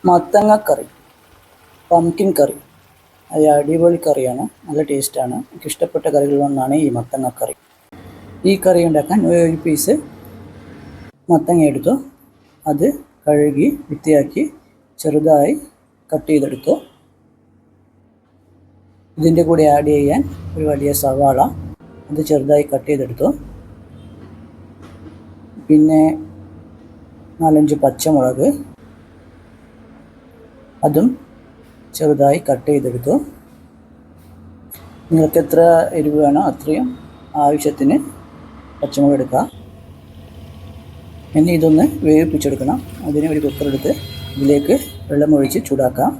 മത്തങ്ങ കറി, പംകിൻ കറി. അത് അടിപൊളി കറിയാണ്, നല്ല ടേസ്റ്റാണ്. എനിക്ക് ഇഷ്ടപ്പെട്ട കറികളിലൊന്നാണ് ഈ മത്തങ്ങ കറി. ഈ കറി ഉണ്ടാക്കാൻ ഒരു പീസ് മത്തങ്ങ എടുത്തു. അത് കഴുകി വൃത്തിയാക്കി ചെറുതായി കട്ട് ചെയ്തെടുത്തു. ഇതിൻ്റെ കൂടെ ആഡ് ചെയ്യാൻ ഒരു വലിയ സവാള, അത് ചെറുതായി കട്ട് ചെയ്തെടുത്തു. പിന്നെ 4-5 പച്ചമുളക്, അതും ചെറുതായി കട്ട് ചെയ്തെടുത്തു. നിങ്ങൾക്ക് എത്ര എരിവ് വേണോ അത്രയും ആവശ്യത്തിന് പച്ചമുളക് എടുക്കുക. ഇനി ഇതൊന്ന് വേവിപ്പിച്ചെടുക്കണം. അതിന് ഒരു കുക്കറെടുത്ത് ഇതിലേക്ക് വെള്ളമൊഴിച്ച് ചൂടാക്കാം.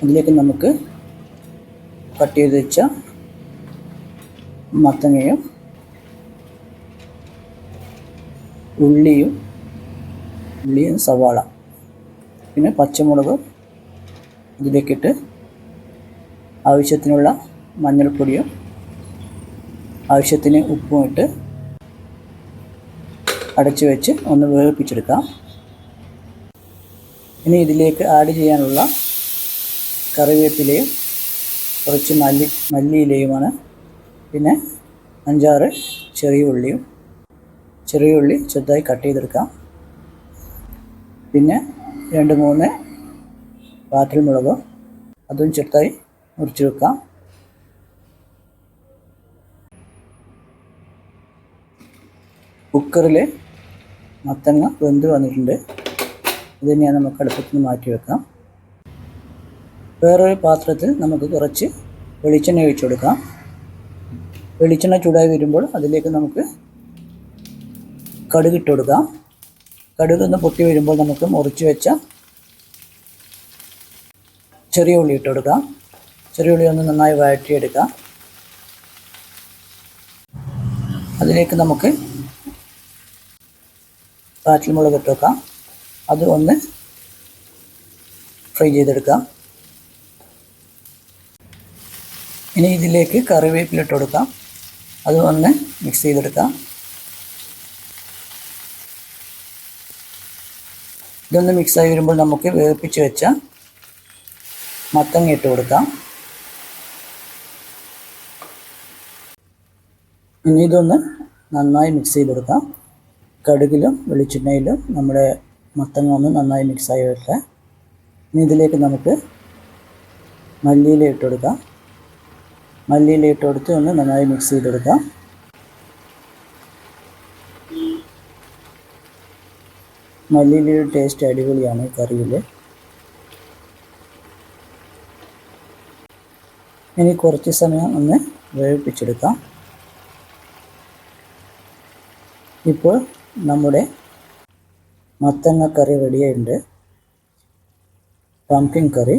അതിലേക്ക് നമുക്ക് കട്ട് ചെയ്ത് വെച്ച മത്തങ്ങയും ഉള്ളിയും സവാള, പിന്നെ പച്ചമുളക് ഇതിലേക്കിട്ട് ആവശ്യത്തിനുള്ള മഞ്ഞൾപ്പൊടിയും ആവശ്യത്തിന് ഉപ്പും ഇട്ട് അടച്ചു വെച്ച് ഒന്ന് വേവിപ്പിച്ചെടുക്കാം. ഇനി ഇതിലേക്ക് ആഡ് ചെയ്യാനുള്ള കറിവേപ്പിലയും കുറച്ച് മല്ലിയിലയുമാണ്. പിന്നെ 5-6 ചെറിയ ഉള്ളി ചെറുതായി കട്ട് ചെയ്തെടുക്കാം. പിന്നെ 2-3 വാട്ടൽമുളക്, അതും ചെറുതായി മുറിച്ച് വെക്കാം. കുക്കറിൽ മത്തങ്ങ വെന്ത് വന്നിട്ടുണ്ട്. ഇതിനെ നമുക്ക് അടുപ്പത്തിൽ നിന്ന് മാറ്റി വെക്കാം. വേറൊരു പാത്രത്തിൽ നമുക്ക് കുറച്ച് വെളിച്ചെണ്ണ ഒഴിച്ചു കൊടുക്കാം. വെളിച്ചെണ്ണ ചൂടായി വരുമ്പോൾ അതിലേക്ക് നമുക്ക് കടുക് ഇട്ട് കൊടുക്കാം. കടുക് ഒന്ന് പൊട്ടി വരുമ്പോൾ നമുക്ക് മുറിച്ച് വെച്ച ചെറിയ ഉള്ളി ഇട്ട് കൊടുക്കാം. ചെറിയ ഉള്ളി ഒന്ന് നന്നായി വഴറ്റിയെടുക്കാം. അതിലേക്ക് നമുക്ക് വാറ്റൽമുളക് ഇട്ട് വെക്കാം. അത് ഒന്ന് ഫ്രൈ ചെയ്തെടുക്കാം. ഇനി ഇതിലേക്ക് കറിവേപ്പില ഇട്ട് കൊടുക്കാം. അത് ഒന്ന് മിക്സ് ചെയ്തെടുക്കാം. ഇതൊന്ന് മിക്സായി വരുമ്പോൾ നമുക്ക് വേവിപ്പിച്ച് വെച്ച മത്തങ്ങ ഇട്ട് കൊടുക്കാം. ഇനി ഇതൊന്ന് നന്നായി മിക്സ് ചെയ്തെടുക്കാം. കടുകിലും വെളിച്ചെണ്ണയിലും നമ്മുടെ മത്തങ്ങ ഒന്ന് നന്നായി മിക്സായി വരട്ടെ. ഇനി ഇതിലേക്ക് നമുക്ക് മല്ലിയില ഇട്ട് കൊടുക്കാം. മല്ലിയില ഇട്ട് കൊടുത്ത് ഒന്ന് നന്നായി മിക്സ് ചെയ്തെടുക്കാം. മല്ലിയിലയുടെ ടേസ്റ്റ് അടിപൊളിയാണ് കറിയിൽ. ഇനി കുറച്ച് സമയം ഒന്ന് വേവിപ്പിച്ചെടുക്കാം. ഇപ്പോൾ നമ്മുടെ മത്തങ്ങ കറി റെഡിയായിട്ടുണ്ട്. പംകിൻ കറി,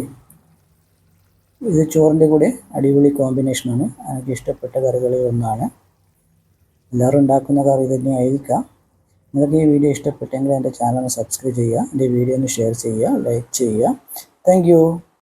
ഇത് ചോറിൻ്റെ കൂടെ അടിപൊളി കോമ്പിനേഷനാണ്. എനിക്ക് ഇഷ്ടപ്പെട്ട കറികളിൽ ഒന്നാണ്. എല്ലാവരും ഉണ്ടാക്കുന്ന കറി തന്നെ ആയിരിക്കാം. നിങ്ങൾക്ക് ഈ വീഡിയോ ഇഷ്ടപ്പെട്ടെങ്കിൽ എൻ്റെ ചാനൽ സബ്സ്ക്രൈബ് ചെയ്യുക, എൻ്റെ വീഡിയോ ഒന്ന് ഷെയർ ചെയ്യുക, ലൈക്ക് ചെയ്യുക. Thank you.